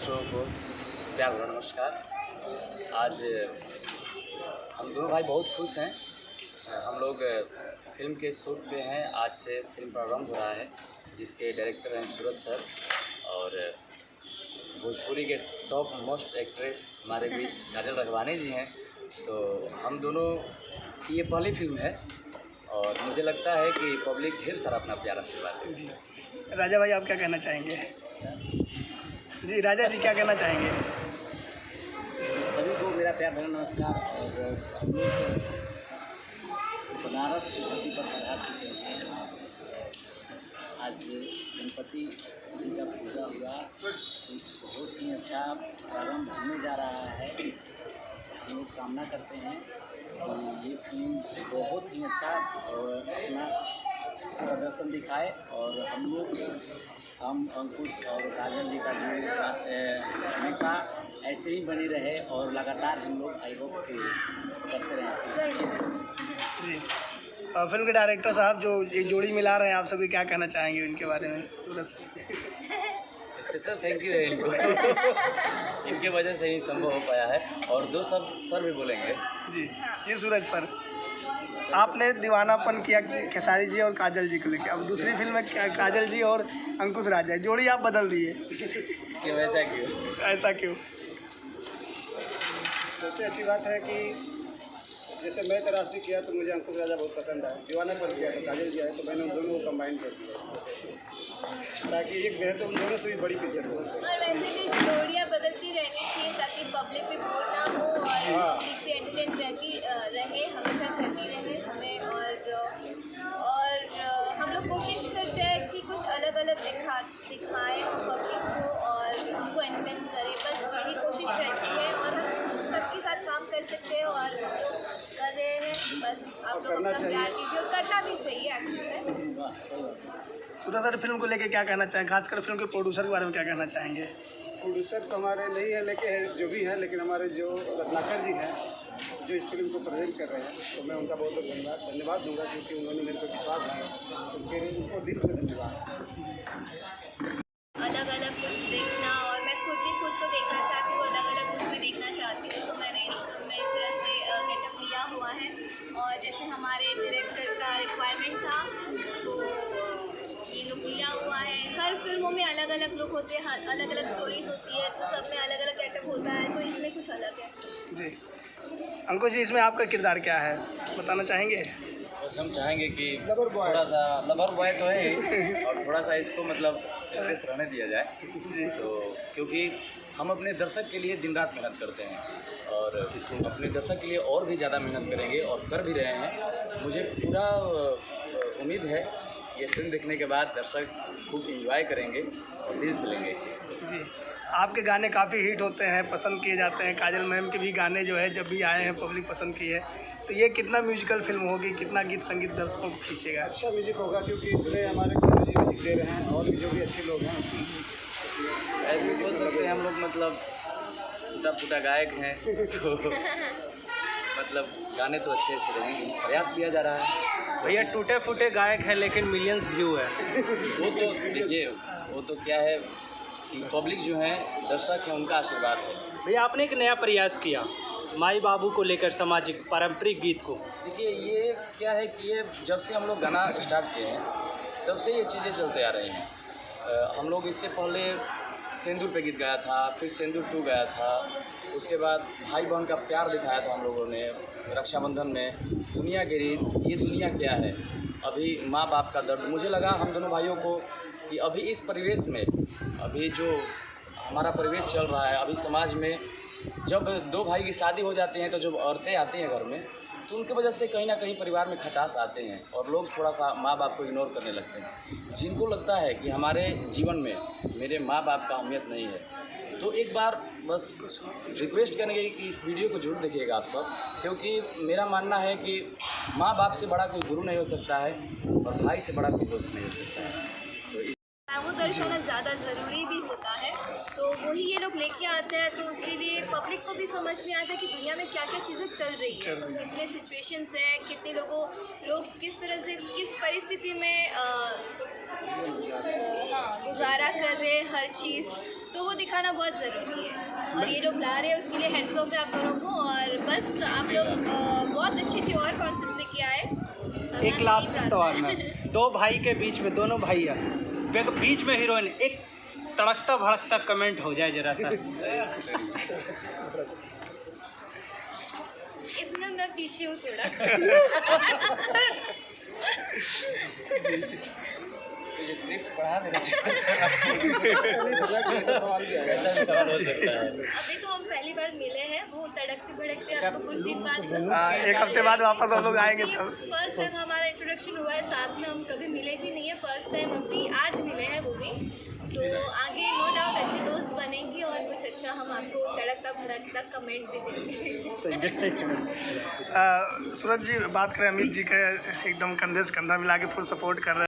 दर्शकों को प्यार भरा नमस्कार। आज हम दोनों भाई बहुत खुश हैं। हम लोग फिल्म के शूट पे हैं। आज से फिल्म प्रारंभ हो रहा है, जिसके डायरेक्टर हैं सूरज सर और भोजपुरी के टॉप मोस्ट एक्ट्रेस हमारे बीच काजल रखवानी जी हैं। तो हम दोनों की ये पहली फिल्म है और मुझे लगता है कि पब्लिक ढेर सारा अपना प्यार आशीर्वाद देगी। जी राजा भाई, आप क्या कहना चाहेंगे? जी राजा जी, क्या कहना चाहेंगे? सभी को मेरा प्यार भरा नमस्कार। और हम लोग बनारस की धरती पर पधार चुके हैं। आज गणपति जी का पूजा हुआ, बहुत ही अच्छा प्रारंभ होने जा रहा है। हम लोग कामना करते हैं कि ये फिल्म बहुत ही अच्छा और अपना प्रदर्शन दिखाए और हम अंकुश और काजल जी का जोड़ी हमेशा ऐसे ही बनी रहे और लगातार हम लोग आई होप कि करते रहें। जी फिल्म के डायरेक्टर साहब जो एक जोड़ी मिला रहे हैं, आप सभी क्या कहना चाहेंगे उनके बारे में? स्पेशल थैंक यू है इनको। इनके वजह से ही संभव हो पाया है। और दो सब सर भी बोलेंगे। जी सूरज सर, आपने दीवानापन किया खेसारी जी और काजल जी को लेकर, अब दूसरी फिल्म में काजल जी और अंकुश राजा, जोड़ी आप बदल दिए, क्यों? ऐसा क्यों? सबसे अच्छी बात है कि जैसे मैं तराशी किया तो मुझे अंकुश राजा बहुत पसंद आया, दीवानापन किया तो काजल जी आए, तो मैंने उन दोनों को कंबाइन कर दिया ताकि एक बेहद उन दोनों से भी बड़ी पिक्चर हो। और वैसे भी जोड़ियाँ बदलती रहनी चाहिए ताकि पब्लिक भी बोर ना हो और पब्लिक भी एंटरटेन रहे, हमेशा करती रहे हमें। और हम लोग कोशिश करते हैं कि कुछ अलग अलग दिखाएं पब्लिक को और उनको एंटरटेन करें, बस यही कोशिश रहती है। और हम सबके साथ काम कर सकते हैं और कर रहे हैं। बस आप लोग अपना प्यार कीजिए और करना भी चाहिए एक्चुअली। सूरज सर, फिल्म को लेके क्या कहना चाहेंगे, खासकर फिल्म के प्रोड्यूसर के बारे में क्या कहना चाहेंगे? प्रोड्यूसर तो हमारे नहीं है, लेकिन जो भी है, लेकिन हमारे जो रत्नाकर जी हैं जो इस फिल्म को प्रेजेंट कर रहे हैं, तो मैं उनका बहुत बहुत धन्यवाद दूंगा, क्योंकि उन्होंने मेरे को विश्वास किया। उनके लिए उनको दिल से धन्यवाद। अलग अलग कुछ देखना, और मैं खुद को देखना चाहती हूँ, अलग अलग मूवी देखना चाहती हूँ। तो मैंने इस तरह से गेटअप लिया हुआ है। और जैसे हमारे डायरेक्टर का रिक्वायरमेंट था तो ये लुक लिया हुआ है। हर फिल्मों में अलग अलग लुक होते हैं, अलग अलग स्टोरीज होती है, तो सब में अलग अलग गेटअप होता है, तो इसमें कुछ अलग है। जी अंकुश जी, इसमें आपका किरदार क्या है, बताना चाहेंगे? बस हम चाहेंगे कि थोड़ा सा लवर बॉय तो है ही, और थोड़ा सा इसको मतलब सीरियस रहने दिया जाए। तो क्योंकि हम अपने दर्शक के लिए दिन रात मेहनत करते हैं और अपने दर्शक के लिए और भी ज़्यादा मेहनत करेंगे और कर भी रहे हैं। मुझे पूरा उम्मीद है ये फिल्म देखने के बाद दर्शक खूब एंजॉय करेंगे और दिल से लेंगे इसे। जी आपके गाने काफ़ी हिट होते हैं, पसंद किए जाते हैं। काजल मैम के भी गाने जो है जब भी आए हैं पब्लिक पसंद की है। तो ये कितना म्यूजिकल फिल्म होगी, कितना गीत संगीत दर्शकों को खींचेगा? अच्छा म्यूजिक होगा, क्योंकि इसमें हमारे गुरु जी म्यूजिक दे रहे हैं और भी जो भी अच्छे लोग हैं ऐसे बोल सकते हैं हम लोग, मतलब टूटा फूटा गायक हैं तो मतलब गाने तो अच्छे अच्छे रहेंगे, प्रयास किया जा रहा है। भैया टूटे फूटे गायक है लेकिन मिलियंस व्यू है। वो तो देखिए, वो तो क्या है कि पब्लिक जो है, दर्शक है, उनका आशीर्वाद है। भैया आपने एक नया प्रयास किया माई बाबू को लेकर, सामाजिक पारंपरिक गीत को। देखिए ये क्या है कि ये जब से हम लोग गाना स्टार्ट किए हैं तब से ये चीज़ें चलते आ रही हैं। हम लोग इससे पहले सिंदूर पे गीत गाया था, फिर सिंदूर 2 गाया था, उसके बाद भाई बहन का प्यार दिखाया था हम लोगों ने रक्षाबंधन में, दुनिया के रीत, ये दुनिया क्या है, अभी माँ बाप का दर्द। मुझे लगा हम दोनों भाइयों को कि अभी इस परिवेश में, अभी जो हमारा परिवेश चल रहा है, अभी समाज में जब 2 भाई की शादी हो जाती हैं तो जब औरतें आती हैं घर में, तो उनकी वजह से कहीं ना कहीं परिवार में खटास आते हैं और लोग थोड़ा सा माँ बाप को इग्नोर करने लगते हैं। जिनको लगता है कि हमारे जीवन में मेरे माँ बाप का अहमियत नहीं है, तो एक बार बस रिक्वेस्ट करेंगे कि इस वीडियो को जरूर देखिएगा आप सब, क्योंकि मेरा मानना है कि माँ बाप से बड़ा कोई गुरु नहीं हो सकता है और भाई से बड़ा कोई दोस्त नहीं हो सकता है। वो दर्शाना ज़्यादा ज़रूरी भी होता है, तो वही ये लोग लेके आते हैं। तो उसके लिए पब्लिक को भी समझ में आता है कि दुनिया में क्या क्या चीज़ें चल रही है, कितने सिचुएशंस है, कितने लोग किस तरह से किस परिस्थिति में गुजारा कर रहे हैं हर चीज़। तो वो दिखाना बहुत ज़रूरी है। और ये लोग ला रहे हैं उसके लिए हैंड्स ऑफ है आप लोगों को। और बस आप लोग बहुत अच्छी और कॉन्सेप्ट लेके आए। एक लास्ट सवाल में, दो भाई के बीच में, दोनों भाई है, बीच में हीरोइन, एक तड़कता भड़कता कमेंट हो जाए जरा सा। इसमें मैं पीछे हूँ थोड़ा। तो स्क्रिप्ट पढ़ा देना सवाल भी आएगा। सवाल हो सकता है। अभी तो हम पहली बार मिले हैं, वो तड़कते भड़कते आपको कुछ दिन बाद हाँ, एक हफ्ते बाद वापस हम लोग आएंगे तब। फर्स्ट टाइम हमारा इंट्रोडक्शन हुआ है साथ में, हम कभी मिले भी नहीं है, फर्स्ट टाइम अभी आज मिले हैं वो भी। तो आगे नो डाउट अच्छे दोस्त बनेंगे और कुछ अच्छा हम आपको तड़कता भड़कता कमेंट भी देंगे। सूरज जी, बात करें अमित जी का, एकदम कंधे से कंधा मिला के फुल सपोर्ट कर रहे हैं।